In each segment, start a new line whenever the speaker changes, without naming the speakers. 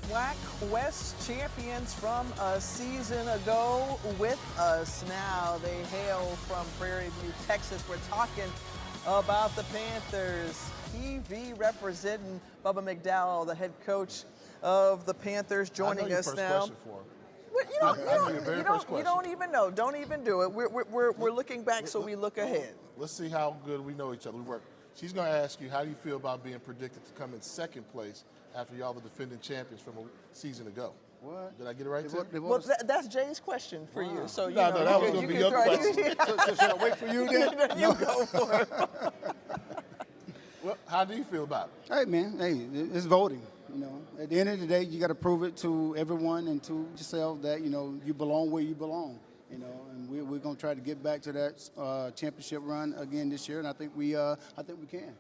SWAC West champions from a season ago with us now. They hail from Prairie View, Texas. We're talking about the Panthers. PV representing Bubba McDowell, the head coach of the Panthers, joining us now. You don't even know. Don't even do it. We're looking back, so we look ahead.
Let's see how good we know each other. We work. She's going to ask you, how do you feel about being predicted to come in second place after y'all the defending champions from a season ago?
What?
Did I get it right, Tim?
Well, that's Jay's question for you. So you
no, that was going to be your question.
So should I wait for you then?
You go for it.
Well, how do you feel about it?
Hey, man, it's voting. You know, at the end of the day, you got to prove it to everyone and to yourself that, you know, you belong where you belong. You know, and we're going to try to get back to that championship run again this year, and I think we can.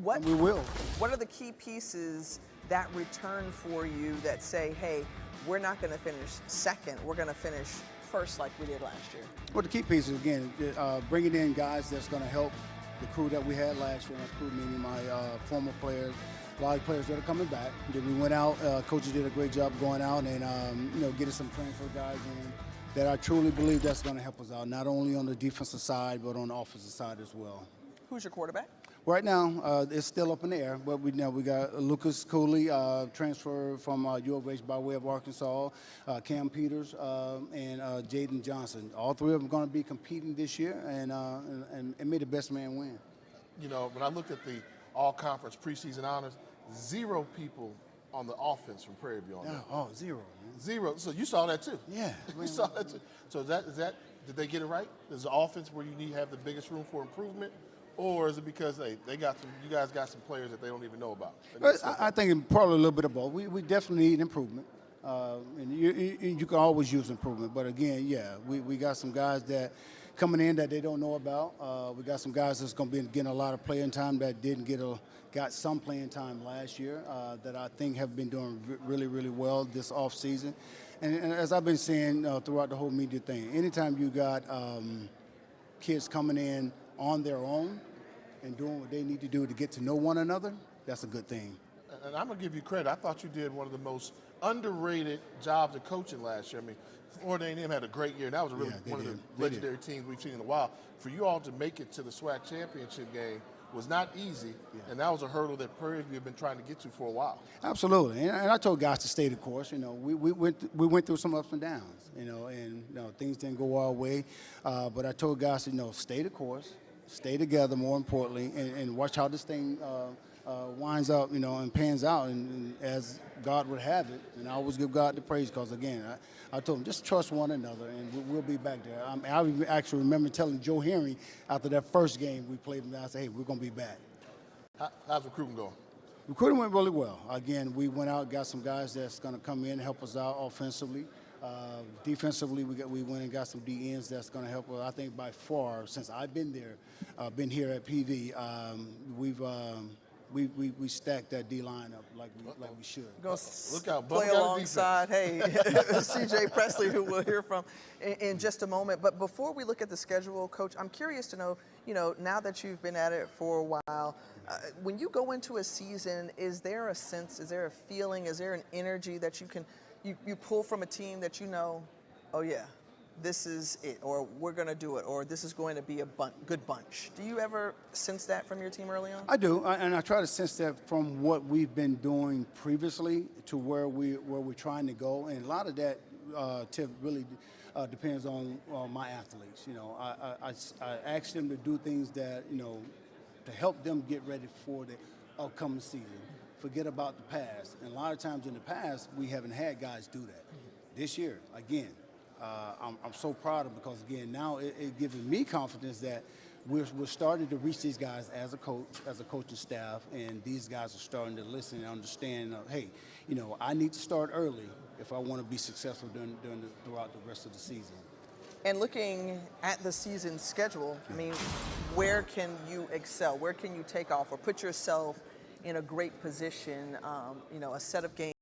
And we will.
What are the key pieces that return for you that say, hey, we're not going to finish second, we're going to finish first like we did last year?
Well, the key pieces, again, bringing in guys that's going to help the crew that we had last year. My crew, meaning my former players, a lot of players that are coming back. We went out, coaches did a great job going out and, you know, getting some transfer guys in that I truly believe that's going to help us out, not only on the defensive side, but on the offensive side as well.
Who's your quarterback?
Right now, it's still up in the air, but we got Lucas Cooley, transfer from U of H by way of Arkansas, Cam Peters, and Jaden Johnson. All three of them are going to be competing this year, and may the best man win.
You know, when I looked at the all-conference preseason honors, 0 people on the offense from Prairie View on that.
Oh, 0. Man.
0. So you saw that too.
Yeah.
You saw that too. So is that did they get it right? Is the offense where you need to have the biggest room for improvement? Or is it because you guys got some players that they don't even know about?
I think probably a little bit of both. We definitely need improvement. And you can always use improvement. But again, yeah, we got some guys that coming in that they don't know about. We got some guys that's going to be getting a lot of playing time that didn't got some playing time last year that I think have been doing really, really well this off season. And as I've been saying throughout the whole media thing, anytime you got kids coming in on their own and doing what they need to do to get to know one another, that's a good thing.
And I'm going to give you credit. I thought you did one of the most underrated jobs of coaching last year. I mean, Florida A&M had a great year, and that was really one of the legendary teams we've seen in a while. For you all to make it to the SWAC championship game was not easy, and that was a hurdle that Prairie View have been trying to get to for a while.
Absolutely, and I told guys to stay the course. You know, we went through some ups and downs. You know, and things didn't go our way, but I told guys to stay the course, stay together. More importantly, and watch how this thing winds up, and pans out, and as God would have it. And I always give God the praise because, again, I told him, just trust one another, and we'll be back there. I actually remember telling Joe Henry after that first game we played him, I said, hey, we're going to be back.
How's recruiting going?
Recruiting went really well. Again, we went out, got some guys that's going to come in and help us out offensively. Defensively, we went and got some DNs that's going to help us. I think by far, since I've been there, been here at PV, we stacked that D line up like we should.
Look out,
play alongside, hey, CJ Presley, who we'll hear from in just a moment. But before we look at the schedule, Coach, I'm curious to know, now that you've been at it for a while, when you go into a season, is there a sense, is there a feeling, is there an energy that you pull from a team that oh yeah, this is it, or we're going to do it, or this is going to be a good bunch? Do you ever sense that from your team early on?
I do, and I try to sense that from what we've been doing previously to where we're trying to go, and a lot of that, Tiff, really depends on my athletes. I ask them to do things that to help them get ready for the upcoming season. Forget about the past, and a lot of times in the past we haven't had guys do that. This year, again. I'm so proud of it because, again, now it gives me confidence that we're starting to reach these guys as a coach, as a coaching staff, and these guys are starting to listen and understand, hey, I need to start early if I want to be successful throughout the rest of the season.
And looking at the season schedule, I mean, where can you excel? Where can you take off or put yourself in a great position, a set of games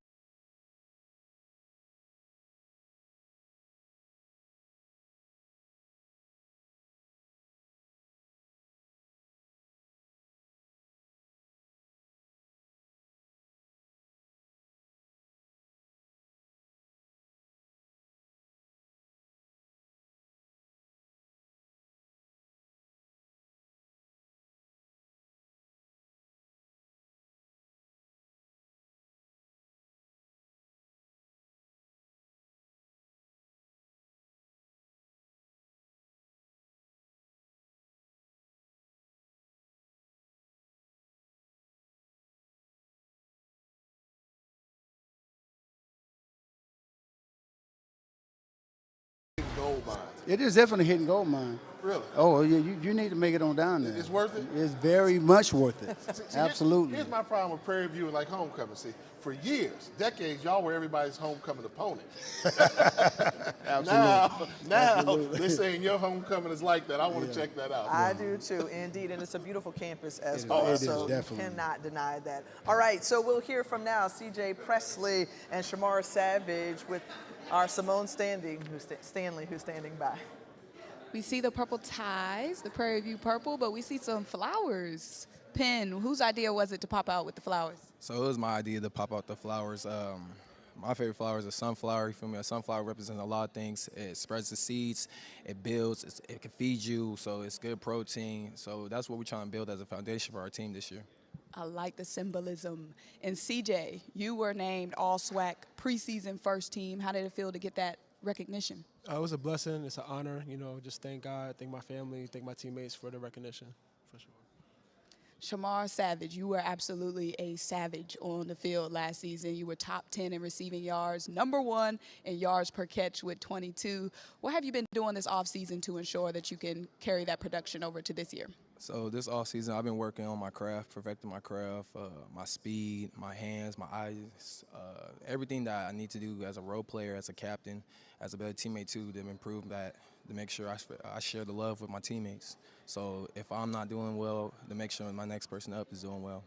gold mine.
It is definitely hitting gold mine.
Really?
Oh, you need to make it on down there.
It's worth it?
It's very much worth it.
See,
Absolutely.
Here's my problem with Prairie View and like homecoming. See, for years, decades, y'all were everybody's homecoming opponent.
Absolutely.
Now they're saying your homecoming is like that. I want to check that out.
I do too, indeed, and it's a beautiful campus as
It
well.
is,
So
definitely.
cannot deny that. All right, so we'll hear from now CJ Presley and Shamar Savage with our Simone Stanley, who's standing by.
We see the purple ties, the Prairie View purple, but we see some flowers. Penn, whose idea was it to pop out with the flowers?
So it was my idea to pop out the flowers. My favorite flower is a sunflower. You feel me? A sunflower represents a lot of things. It spreads the seeds, it builds, it can feed you, so it's good protein. So that's what we're trying to build as a foundation for our team this year.
I like the symbolism. And CJ, you were named All SWAC preseason first team. How did it feel to get that recognition?
It was a blessing. It's an honor. You know, just thank God, thank my family, thank my teammates for the recognition, for sure.
Shamar Savage, you were absolutely a savage on the field last season. You were top 10 in receiving yards, #1 in yards per catch with 22. What have you been doing this offseason to ensure that you can carry that production over to this year?
So this offseason, I've been working on my craft, perfecting my craft, my speed, my hands, my eyes, everything that I need to do as a role player, as a captain, as a better teammate too, to improve that, to make sure I share the love with my teammates. So if I'm not doing well, to make sure my next person up is doing well.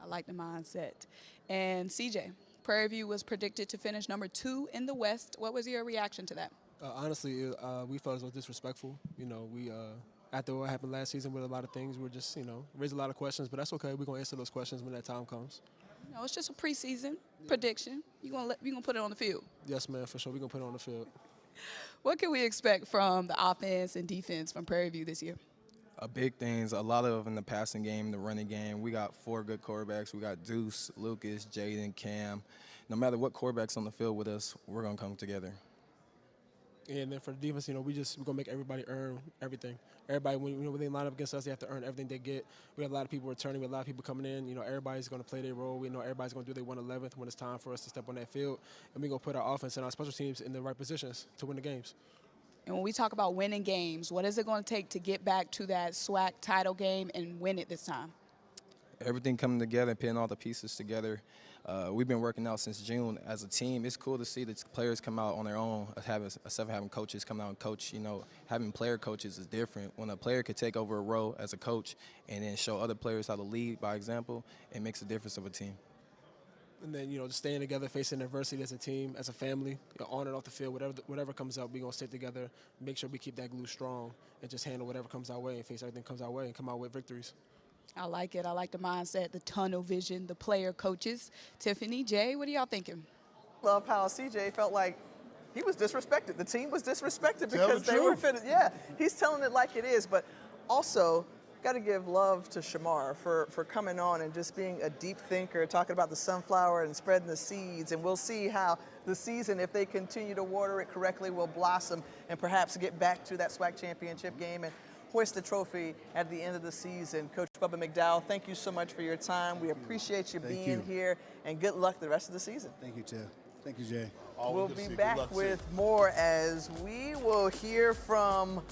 I like the mindset. And CJ, Prairie View was predicted to finish #2 in the West. What was your reaction to that?
Honestly, we felt it was disrespectful. You know, after what happened last season with a lot of things, we're just, raised a lot of questions, but that's okay. We're going to answer those questions when that time comes.
No, it's just a preseason prediction. You're gonna put it on the field.
Yes, man, for sure. We're going to put it on the field.
What can we expect from the offense and defense from Prairie View this year?
Big things, a lot of in the passing game, the running game. We got 4 good quarterbacks. We got Deuce, Lucas, Jaden, Cam. No matter what quarterback's on the field with us, we're going to come together.
And then for the defense, we're going to make everybody earn everything. Everybody, when they line up against us, they have to earn everything they get. We have a lot of people returning. We have a lot of people coming in. Everybody's going to play their role. We know everybody's going to do their 111th when it's time for us to step on that field. And we're going to put our offense and our special teams in the right positions to win the games.
And when we talk about winning games, what is it going to take to get back to that SWAC title game and win it this time?
Everything coming together, putting all the pieces together. We've been working out since June as a team. It's cool to see the players come out on their own, having coaches come out and coach. Having player coaches is different. When a player could take over a role as a coach and then show other players how to lead by example, it makes a difference of a team.
And then, just staying together, facing adversity as a team, as a family, on and off the field, whatever comes up, we're going to stay together, make sure we keep that glue strong, and just handle whatever comes our way and face everything comes our way and come out with victories.
I like it. I like the mindset, the tunnel vision, the player coaches. Tiffany, Jay, what are y'all thinking?
Love how CJ felt like he was disrespected. The team was disrespected
Tell
because
the
they were
truth.
fit. Yeah, he's telling it like it is, but also got to give love to Shamar for coming on and just being a deep thinker, talking about the sunflower and spreading the seeds. And we'll see how the season, if they continue to water it correctly, will blossom and perhaps get back to that SWAC championship game and hoist the trophy at the end of the season. Coach Bubba McDowell, thank you so much for your time. We appreciate you being here, and good luck the rest of the season.
Thank you, Tiff. Thank you, Jay.
Always
We'll
good to
be
see you. Good
back
luck to you.
with more as we will hear from